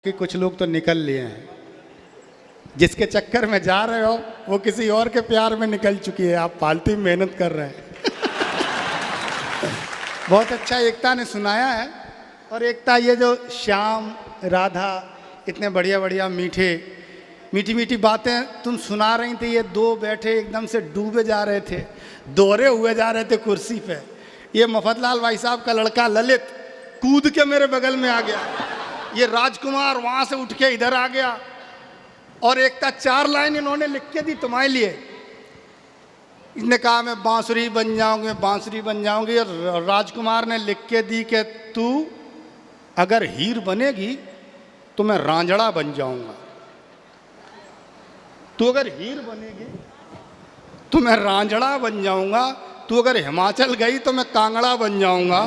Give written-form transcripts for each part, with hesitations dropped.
कि कुछ लोग तो निकल लिए हैं, जिसके चक्कर में जा रहे हो वो किसी और के प्यार में निकल चुकी है, आप फालतू मेहनत कर रहे हैं। बहुत अच्छा एकता ने सुनाया है। और एकता, ये जो श्याम राधा इतने बढ़िया बढ़िया मीठी मीठी बातें तुम सुना रही थी, ये दो बैठे एकदम से डूबे जा रहे थे, दोहरे हुए जा रहे थे कुर्सी पे। ये मफतलाल भाई साहब का लड़का ललित कूद के मेरे बगल में आ गया, ये राजकुमार वहाँ से उठ के इधर आ गया। और एकता 4 लाइन इन्होंने लिख के दी तुम्हारे लिए। इसने कहा मैं बांसुरी बन जाऊंगी, मैं बांसुरी बन जाऊंगी। और राजकुमार ने लिख के दी कि तू अगर हीर बनेगी तो मैं रांझड़ा बन जाऊंगा, तू अगर हीर बनेगी तो मैं रांझड़ा बन जाऊंगा, तू अगर हिमाचल गई तो मैं कांगड़ा बन जाऊंगा।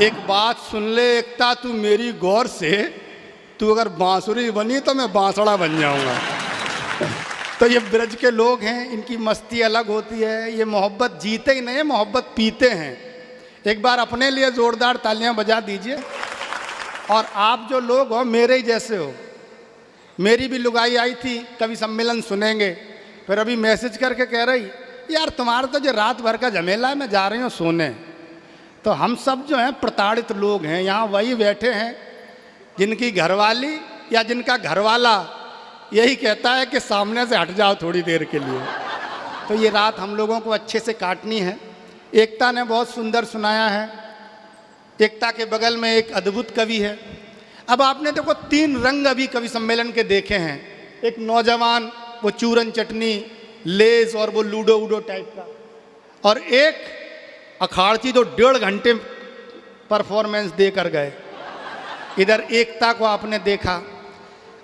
एक बात सुन ले एकता, तू मेरी गौर से, तू अगर बांसुरी बनी तो मैं बांसड़ा बन जाऊंगा। तो ये ब्रज के लोग हैं, इनकी मस्ती अलग होती है। ये मोहब्बत जीते ही नहीं, मोहब्बत पीते हैं। एक बार अपने लिए जोरदार तालियां बजा दीजिए। और आप जो लोग हो मेरे ही जैसे हो, मेरी भी लुगाई आई थी कवि सम्मेलन सुनेंगे, फिर अभी मैसेज करके कह रही यार तुम्हारा तो जो रात भर का झमेला है, मैं जा रही हूँ सोने। तो हम सब जो हैं प्रताड़ित लोग हैं, यहाँ वही बैठे हैं जिनकी घरवाली या जिनका घरवाला यही कहता है कि सामने से हट जाओ थोड़ी देर के लिए। तो ये रात हम लोगों को अच्छे से काटनी है। एकता ने बहुत सुंदर सुनाया है। एकता के बगल में एक अद्भुत कवि है। अब आपने देखो 3 रंग अभी कवि सम्मेलन के देखे हैं। एक नौजवान, वो चूरन चटनी लेज और वो लूडो वूडो टाइप का, और एक अखाड़ची जो 1.5 घंटे परफॉर्मेंस देकर गए। इधर एकता को आपने देखा।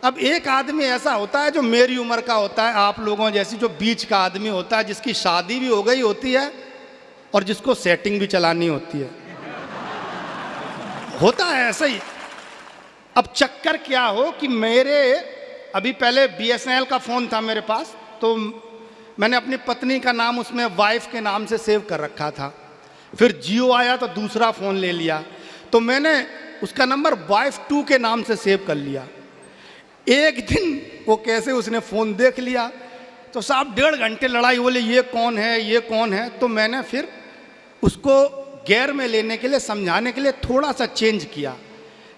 अब एक आदमी ऐसा होता है जो मेरी उम्र का होता है, आप लोगों जैसी, जो बीच का आदमी होता है, जिसकी शादी भी हो गई होती है और जिसको सेटिंग भी चलानी होती है। होता है ऐसा ही। अब चक्कर क्या हो कि मेरे अभी पहले BSNL का फ़ोन था मेरे पास, तो मैंने अपनी पत्नी का नाम उसमें वाइफ के नाम से सेव कर रखा था। फिर जियो आया तो दूसरा फ़ोन ले लिया, तो मैंने उसका नंबर वाइफ 2 के नाम से सेव कर लिया। एक दिन वो कैसे उसने फ़ोन देख लिया, तो साहब 1.5 घंटे लड़ाई, बोले ये कौन है ये कौन है। तो मैंने फिर उसको गैर में लेने के लिए, समझाने के लिए थोड़ा सा चेंज किया।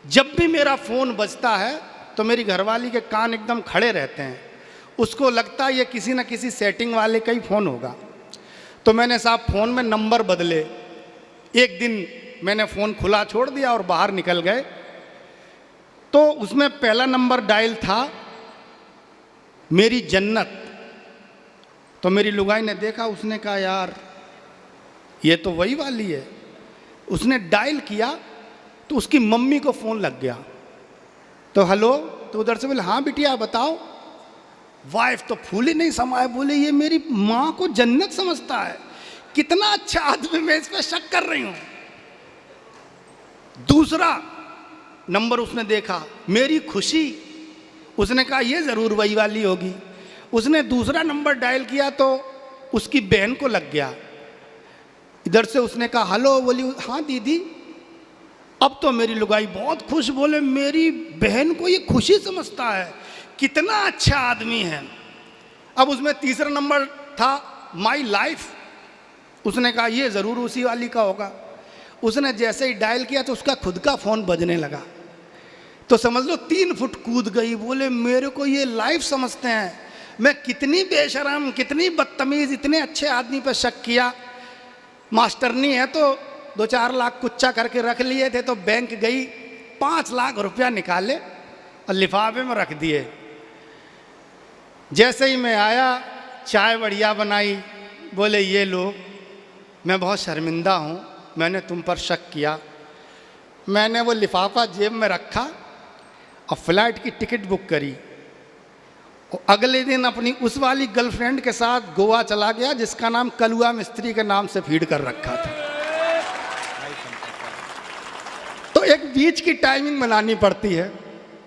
जब भी मेरा फ़ोन बजता है तो मेरी घरवाली के कान एकदम खड़े रहते हैं, उसको लगता है ये किसी न किसी सेटिंग वाले का ही फ़ोन होगा। तो मैंने साहब फ़ोन में नंबर बदले। एक दिन मैंने फ़ोन खुला छोड़ दिया और बाहर निकल गए, तो उसमें पहला नंबर डायल था मेरी जन्नत। तो मेरी लुगाई ने देखा, उसने कहा यार ये तो वही वाली है। उसने डायल किया तो उसकी मम्मी को फ़ोन लग गया। तो हेलो, तो उधर से बोले हाँ बिटिया बताओ। वाइफ तो फूल ही नहीं समाये, बोले ये मेरी माँ को जन्नत समझता है, कितना अच्छा आदमी, मैं इस पर शक कर रही हूँ। दूसरा नंबर उसने देखा, मेरी खुशी, उसने कहा ये ज़रूर वही वाली होगी। उसने दूसरा नंबर डायल किया तो उसकी बहन को लग गया। इधर से उसने कहा हेलो, बोली हाँ दीदी। अब तो मेरी लुगाई बहुत खुश, बोले मेरी बहन को ये खुशी समझता है, कितना अच्छा आदमी है। अब उसमें तीसरा नंबर था माई लाइफ। उसने कहा ये ज़रूर उसी वाली का होगा। उसने जैसे ही डायल किया तो उसका खुद का फ़ोन बजने लगा। तो समझ लो 3 फुट कूद गई, बोले मेरे को ये लाइफ समझते हैं, मैं कितनी बेशरम, कितनी बदतमीज़, इतने अच्छे आदमी पर शक किया। मास्टरनी है तो 2-4 लाख कुच्चा करके रख लिए थे, तो बैंक गई, 5 लाख रुपया निकाले और लिफाफे में रख दिए। जैसे ही मैं आया, चाय बढ़िया बनाई, बोले ये लो, मैं बहुत शर्मिंदा हूँ, मैंने तुम पर शक किया। मैंने वो लिफाफा जेब में रखा और फ्लाइट की टिकट बुक करी। और अगले दिन अपनी उस वाली गर्लफ्रेंड के साथ गोवा चला गया, जिसका नाम कलुआ मिस्त्री के नाम से फीड कर रखा था। तो एक बीच की टाइमिंग बनानी पड़ती है।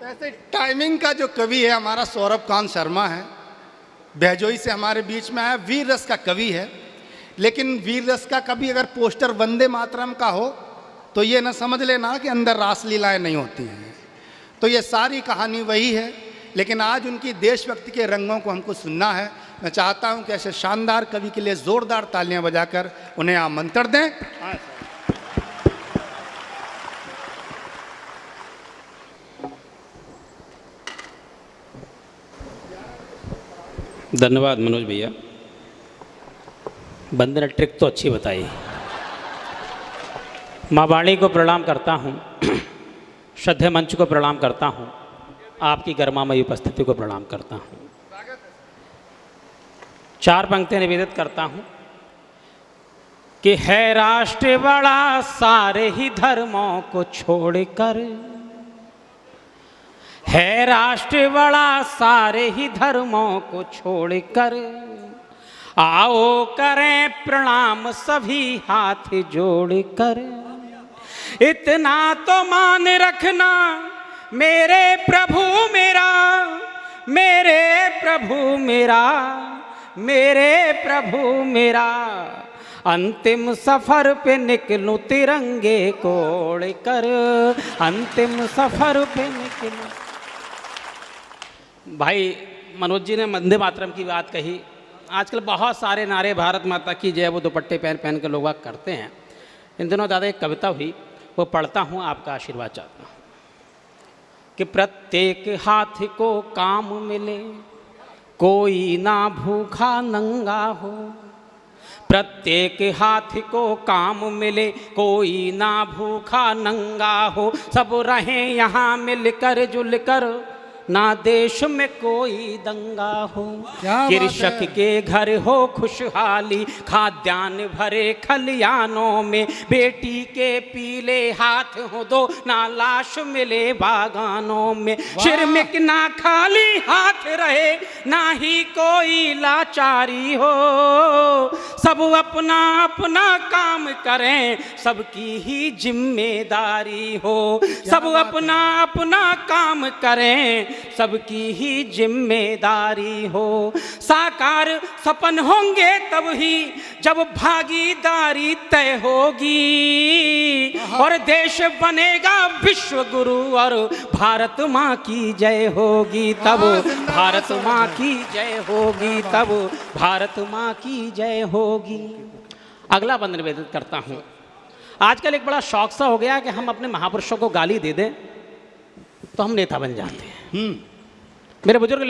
ऐसे टाइमिंग का जो कवि है हमारा सौरभ कांत शर्मा है, बहजोई से हमारे बीच में आया, वीर रस का कवि है। लेकिन वीर रस का कभी अगर पोस्टर वंदे मातरम का हो तो ये ना समझ लेना कि अंदर रासलीलाएं नहीं होती हैं। तो ये सारी कहानी वही है, लेकिन आज उनकी देशभक्ति के रंगों को हमको सुनना है। मैं चाहता हूं कि ऐसे शानदार कवि के लिए जोरदार तालियां बजाकर उन्हें आमंत्रण दें। धन्यवाद मनोज भैया, बंदे ने ट्रिक तो अच्छी बताई। माँ वाणी को प्रणाम करता हूँ, श्रद्धेय मंच को प्रणाम करता हूँ, आपकी गरिमामयी उपस्थिति को प्रणाम करता हूँ। 4 पंक्तियाँ निवेदित करता हूँ कि है राष्ट्र बड़ा सारे ही धर्मों को छोड़कर, है राष्ट्र बड़ा सारे ही धर्मों को छोड़कर, आओ करें प्रणाम सभी हाथ जोड़कर। इतना तो मान रखना मेरे प्रभु मेरा, मेरे प्रभु मेरा, मेरे प्रभु मेरा, अंतिम सफर पे निकलूं तिरंगे को ओढ़कर, अंतिम सफर पे निकलूं। भाई मनोज जी ने वंदे मातरम की बात कही। आजकल बहुत सारे नारे भारत माता की जय वो दुपट्टे पहन पहन के लोग करते हैं। इन दिनों दादा एक कविता हुई, वो पढ़ता हूँ, आपका आशीर्वाद चाहता हूँ कि प्रत्येक हाथी को काम मिले, कोई ना भूखा नंगा हो। प्रत्येक हाथी को काम मिले, कोई ना भूखा नंगा हो। सब रहें यहाँ मिलकर जुलकर, ना देश में कोई दंगा हो। कृषक के घर हो खुशहाली, खाद्यान्न भरे खलियानों में, बेटी के पीले हाथ हो दो, ना लाश मिले बागानों में। श्रमिक ना खाली हाथ रहे, ना ही कोई लाचारी हो। सब अपना अपना काम करें, सबकी ही जिम्मेदारी हो। सब अपना अपना काम करें, सबकी ही जिम्मेदारी हो। साकार सपन होंगे तब ही जब भागीदारी तय होगी, और देश बनेगा विश्व गुरु, और भारत माँ की जय होगी तब, भारत माँ की जय होगी तब, भारत माँ की जय होगी। अगला बंद निवेदित करता हूँ। आजकल एक बड़ा शौक सा हो गया कि हम अपने महापुरुषों को गाली दे दें तो हम नेता बन जाते हैं। मेरे बुजुर्ग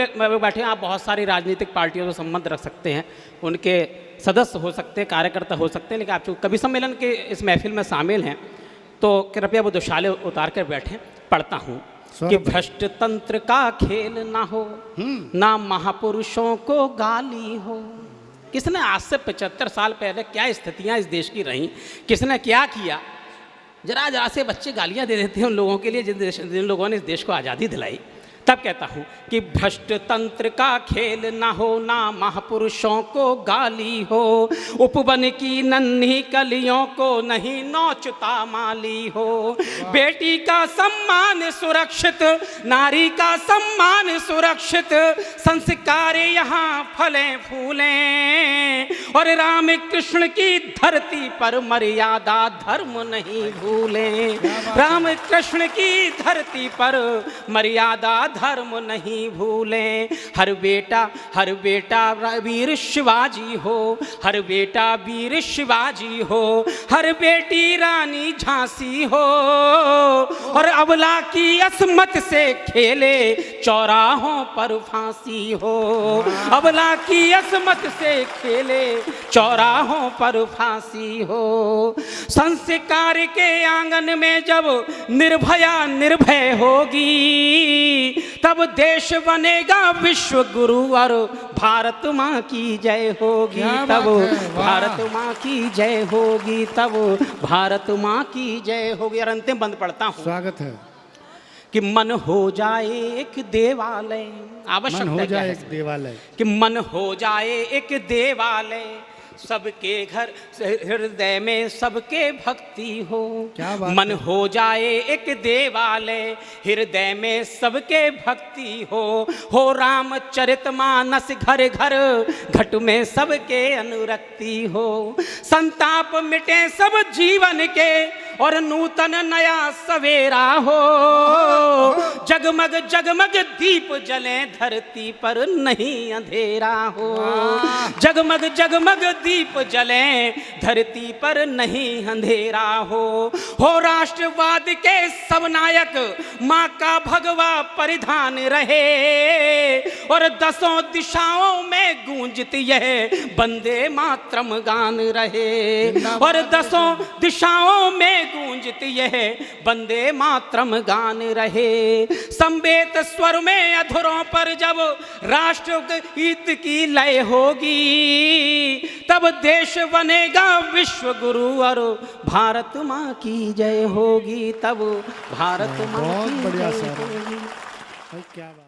बैठे हैं, आप बहुत सारी राजनीतिक पार्टियों से संबंध रख सकते हैं, उनके सदस्य हो सकते हैं, कार्यकर्ता हो सकते हैं, लेकिन आप जो कवि सम्मेलन के इस महफिल में शामिल हैं तो कृपया वो दुशाले उतार कर बैठें। पढ़ता हूँ कि भ्रष्ट तंत्र का खेल ना हो, ना महापुरुषों को गाली हो। किसने आज से 75 साल पहले क्या स्थितियाँ इस देश की रहीं, किसने क्या किया, जरा जरा से बच्चे गालियाँ दे देते हैं उन लोगों के लिए जिन लोगों ने इस देश को आज़ादी दिलाई। तब कहता हूँ कि भ्रष्ट तंत्र का खेल ना हो, ना महापुरुषों को गाली हो। उपवन की नन्ही कलियों को नहीं नोचता माली हो। बेटी का सम्मान सुरक्षित, नारी का सम्मान सुरक्षित, संस्कार यहाँ फलें फूलें, और राम कृष्ण की धरती पर मर्यादा धर्म नहीं भूलें। राम कृष्ण की धरती पर मर्यादा धर्म नहीं भूलें। हर बेटा वीर शिवाजी हो, हर बेटा वीर शिवाजी हो, हर बेटी रानी झांसी हो, और अबला की अस्मत से खेले चौराहों पर फांसी हो। अबला की अस्मत से खेले चौराहों पर फांसी हो। संस्कार के आंगन में जब निर्भया निर्भय होगी, तब देश बनेगा विश्व गुरु, और भारत माँ की जय होगी तब, भारत माँ की जय होगी तब, भारत माँ की जय होगी। और अंतिम बंद पढ़ता हूँ। स्वागत है कि मन हो जाए एक देवालय, आवश्यक हो जाए एक देवालय, कि मन हो जाए एक देवालय, सबके घर हृदय में सबके भक्ति हो। मन हो जाए एक देवालय, हृदय में सबके भक्ति हो रामचरितमानस घर घर, घट में सबके अनुरक्ति हो। संताप मिटे सब जीवन के, और नूतन नया सवेरा हो। जगमग जगमग दीप जले धरती पर नहीं अंधेरा हो। जगमग जगमग दीप जले धरती पर नहीं अंधेरा हो राष्ट्रवाद के सब नायक माँ का भगवा परिधान रहे और दसों दिशाओं में गूंजती यह वंदे मातरम गान रहे और दसों दिशाओं में गूंजती यह वंदे मातरम गान रहे। संवेद स्वर में अधरों पर जब राष्ट्रगीत की लय होगी तब देश बनेगा विश्व गुरु और भारत माँ की जय होगी। तब भारत माँ बहुत की बढ़िया जय सर, होगी। भाई क्या बात।